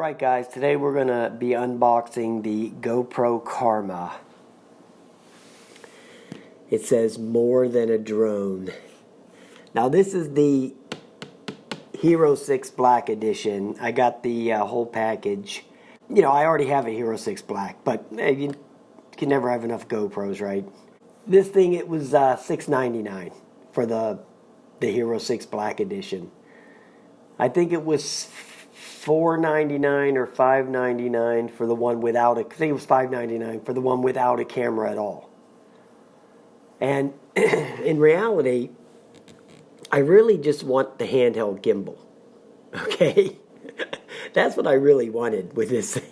Alright guys, today we're going to be unboxing the GoPro Karma. It says more than a drone. Now this is the HERO5 Black edition. I got the whole package. You know, I already have a HERO5 Black, but you can never have enough GoPros, right? This thing, it was $6.99 for the HERO5 Black edition. I think it was $4.99 or $5.99 for the one without a, I think it was $5.99 for the one without a camera at all. And in reality, I really just want the handheld gimbal. Okay? That's what I really wanted with this thing.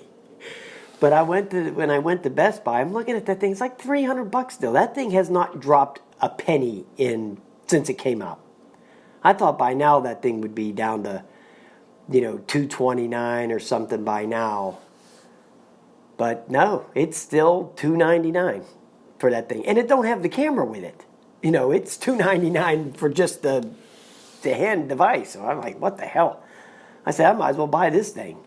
But when I went to Best Buy, I'm looking at that thing, it's like $300 still. That thing has not dropped a penny since it came out. I thought by now that thing would be down to, you know, $229 or something by now. But no, it's still $299 for that thing. And it don't have the camera with it. You know, it's $299 for just the hand device. So I'm like, what the hell? I said, I might as well buy this thing.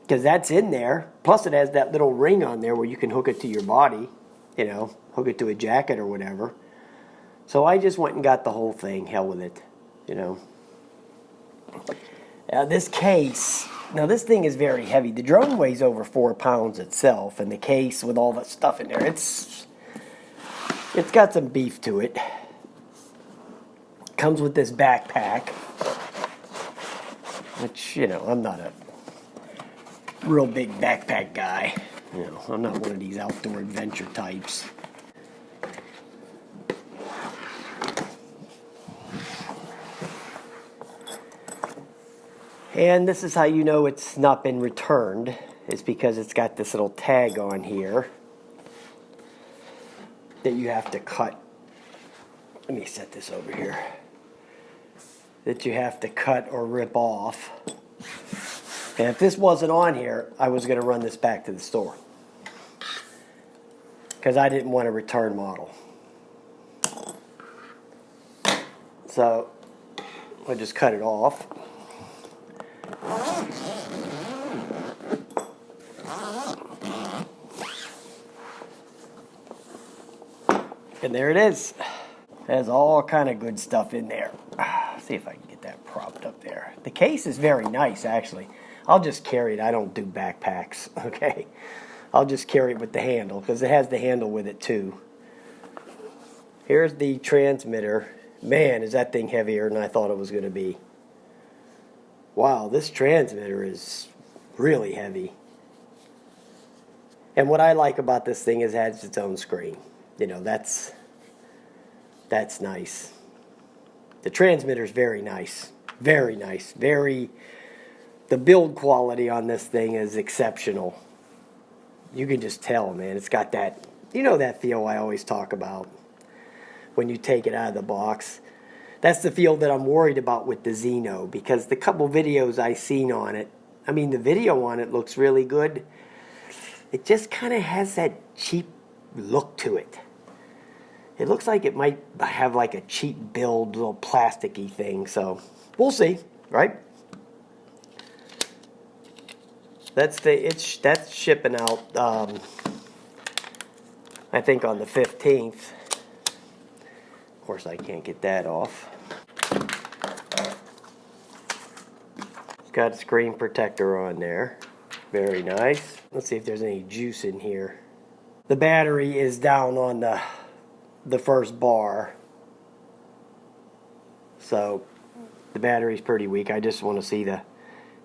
Because that's in there. Plus it has that little ring on there where you can hook it to your body. You know, hook it to a jacket or whatever. So I just went and got the whole thing. Hell with it. You know. This case, now this thing is very heavy. The drone weighs over 4 pounds itself, and the case with all that stuff in there, it's got some beef to it. Comes with this backpack, which, you know, I'm not a real big backpack guy. You know, I'm not one of these outdoor adventure types. And this is how you know it's not been returned. It's because it's got this little tag on here that you have to cut. Let me set this over here. That you have to cut or rip off. And if this wasn't on here, I was going to run this back to the store. Because I didn't want a return model. So, I'll just cut it off. And there it is. It has all kind of good stuff in there. See if I can get that propped up there. The case is very nice, actually. I'll just carry it. I don't do backpacks, okay? I'll just carry it with the handle, because it has the handle with it, too. Here's the transmitter. Man, is that thing heavier than I thought it was going to be. Wow, this transmitter is really heavy. And what I like about this thing is it has its own screen. You know, that's nice. The transmitter's very nice. Very nice. The build quality on this thing is exceptional. You can just tell, man. It's got that, you know, that feel I always talk about when you take it out of the box. That's the feel that I'm worried about with the Xeno, because the couple videos I seen on it, I mean, the video on it looks really good. It just kind of has that cheap look to it. It looks like it might have like a cheap build, little plasticky thing, so we'll see, right? That's shipping out, I think on the 15th. Of course, I can't get that off. It's got a screen protector on there. Very nice. Let's see if there's any juice in here. The battery is down on the first bar. So the battery's pretty weak. I just want to see the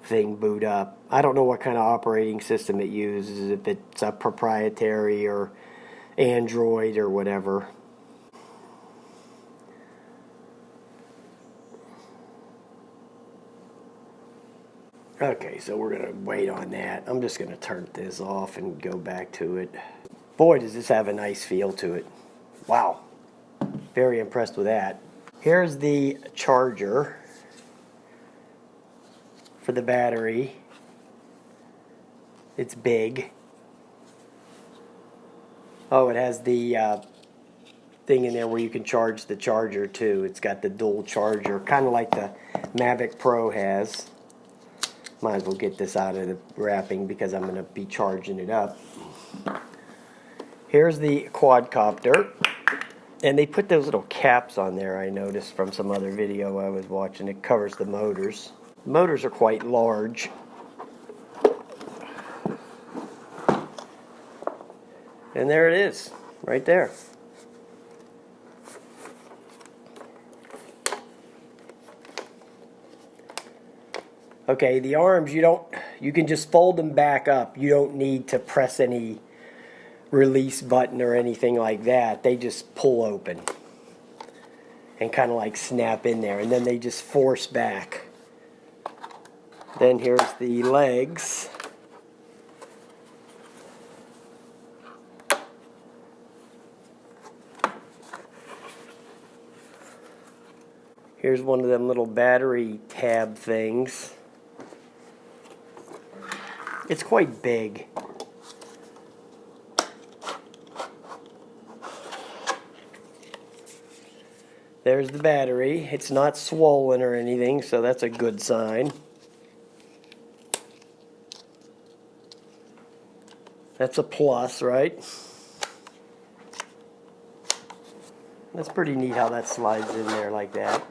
thing boot up. I don't know what kind of operating system it uses, if it's a proprietary or Android or whatever. Okay, so we're going to wait on that. I'm just going to turn this off and go back to it. Boy, does this have a nice feel to it. Wow. Very impressed with that. Here's the charger for the battery. It's big. Oh, it has the thing in there where you can charge the charger too. It's got the dual charger, kind of like the Mavic Pro has. Might as well get this out of the wrapping because I'm going to be charging it up. Here's the quadcopter. And they put those little caps on there, I noticed from some other video I was watching. It covers the motors. The motors are quite large. And there it is, right there. Okay, the arms, you can just fold them back up. You don't need to press any release button or anything like that. They just pull open and kind of like snap in there, and then they just force back. Then here's the legs. Here's one of them little battery tab things. It's quite big. There's the battery. It's not swollen or anything, so that's a good sign. That's a plus, right? That's pretty neat how that slides in there like that.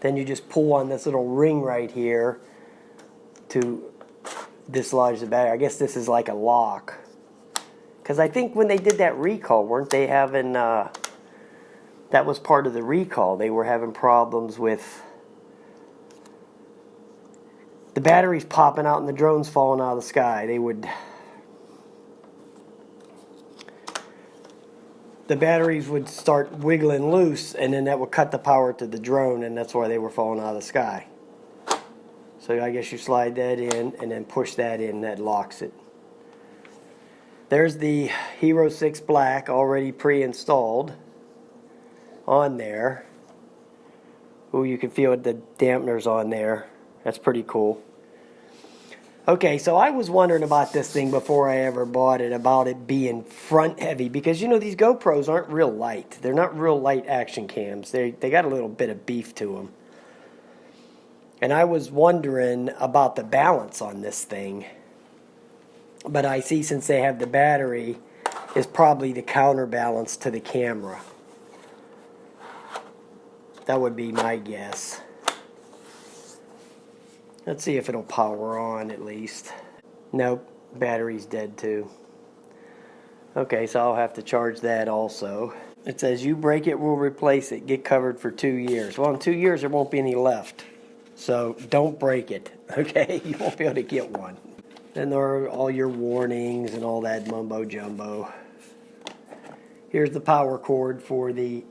Then you just pull on this little ring right here to dislodge the battery. I guess this is like a lock. Because I think when they did that recall, weren't they having, that was part of the recall. They were having problems with the batteries popping out and the drones falling out of the sky. The batteries would start wiggling loose, and then that would cut the power to the drone, and that's why they were falling out of the sky. So I guess you slide that in and then push that in, that locks it. There's the HERO5 Black already pre-installed on there. Ooh, you can feel the dampeners on there. That's pretty cool. Okay, so I was wondering about this thing before I ever bought it, about it being front heavy, because you know these GoPros aren't real light. They're not real light action cams. They got a little bit of beef to them. And I was wondering about the balance on this thing. But I see, since they have the battery, is probably the counterbalance to the camera. That would be my guess. Let's see if it'll power on at least. Nope, battery's dead too. Okay, so I'll have to charge that also. It says, you break it, we'll replace it. Get covered for 2 years. Well, in 2 years there won't be any left. So don't break it, okay? You won't be able to get one. Then there are all your warnings and all that mumbo jumbo. Here's the power cord for the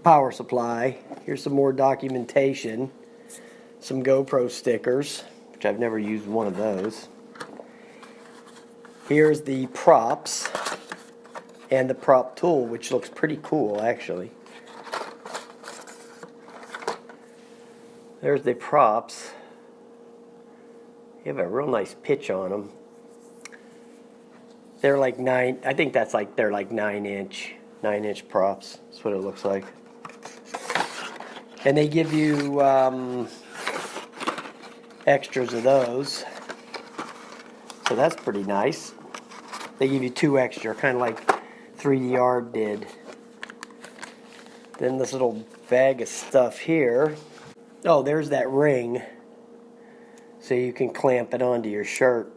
power supply. Here's some more documentation. Some GoPro stickers, which I've never used one of those. Here's the props and the prop tool, which looks pretty cool actually. There's the props. They have a real nice pitch on them. They're like I think that's like, they're like 9-inch props. That's what it looks like. And they give you extras of those. So that's pretty nice. They give you 2 extra, kind of like 3D Art did. Then this little bag of stuff here. Oh, there's that ring. So you can clamp it onto your shirt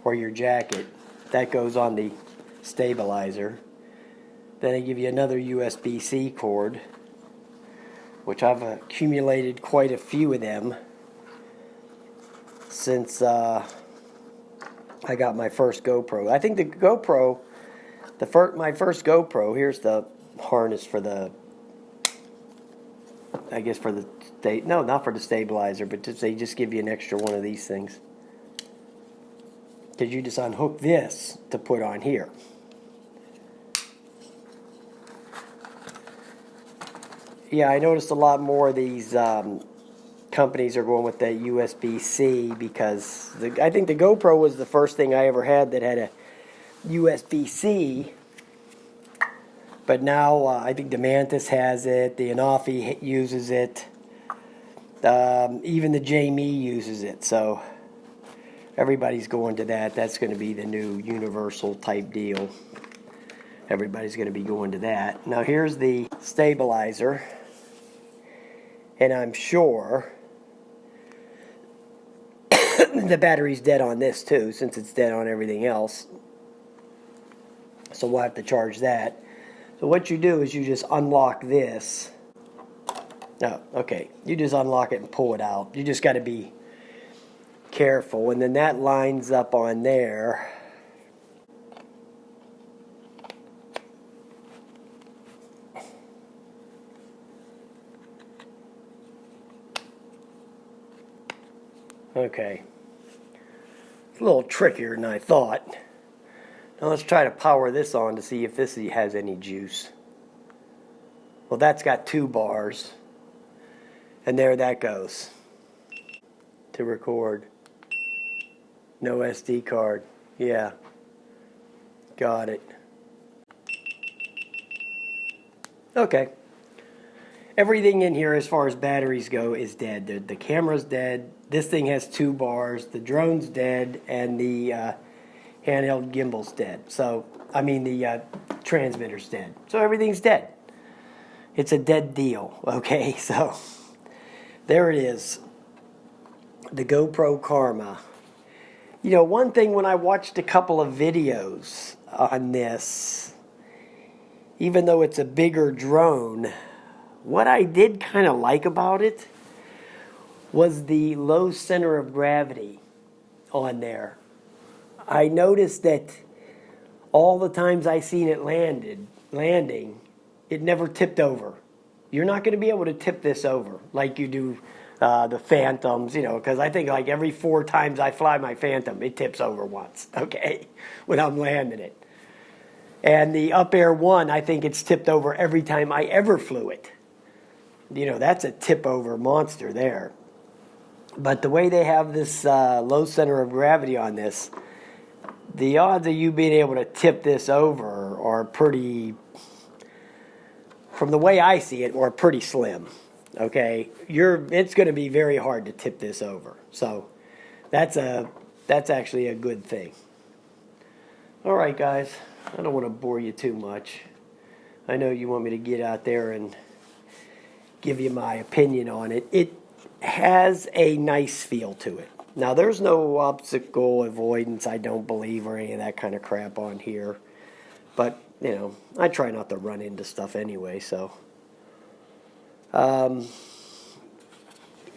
or your jacket. That goes on the stabilizer. Then they give you another USB-C cord, which I've accumulated quite a few of them since I got my first GoPro. I think the GoPro, my first GoPro, here's the harness for the, I guess for the, no, not for the stabilizer, but they just give you an extra one of these things. Because you just unhook this to put on here. Yeah, I noticed a lot more of these companies are going with that USB-C because I think the GoPro was the first thing I ever had that had a USB-C. But now I think the Mantis has it, the Anafi uses it, even the Jamie uses it. So everybody's going to that. That's going to be the new universal type deal. Everybody's going to be going to that. Now here's the stabilizer. And I'm sure the battery's dead on this too, since it's dead on everything else. So we'll have to charge that. So what you do is you just unlock this. Oh, okay. You just unlock it and pull it out. You just got to be careful. And then that lines up on there. Okay. It's a little trickier than I thought. Now let's try to power this on to see if this has any juice. Well, that's got 2 bars. And there that goes. To record. No SD card. Yeah. Got it. Okay. Everything in here as far as batteries go is dead. The camera's dead. This thing has 2 bars. The drone's dead. And the handheld gimbal's dead. So, I mean the transmitter's dead. So everything's dead. It's a dead deal. Okay, so there it is. The GoPro Karma. You know, one thing when I watched a couple of videos on this, even though it's a bigger drone, what I did kind of like about it was the low center of gravity on there. I noticed that all the times I seen it landing, it never tipped over. You're not going to be able to tip this over like you do the Phantoms, you know, because I think like every 4 times I fly my Phantom, it tips over once, okay, when I'm landing it. And the Up Air 1, I think it's tipped over every time I ever flew it. You know, that's a tip over monster there. But the way they have this low center of gravity on this, the odds of you being able to tip this over are pretty, from the way I see it, are pretty slim. Okay, it's going to be very hard to tip this over. So that's actually a good thing. All right, guys, I don't want to bore you too much. I know you want me to get out there and give you my opinion on it. It has a nice feel to it. Now, there's no obstacle avoidance, I don't believe, or any of that kind of crap on here. But, you know, I try not to run into stuff anyway, so.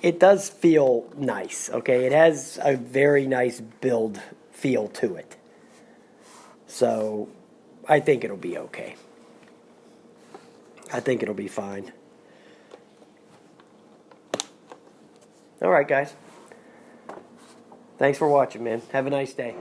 It does feel nice, okay? It has a very nice build feel to it. So, I think it'll be okay. I think it'll be fine. All right, guys. Thanks for watching, man. Have a nice day.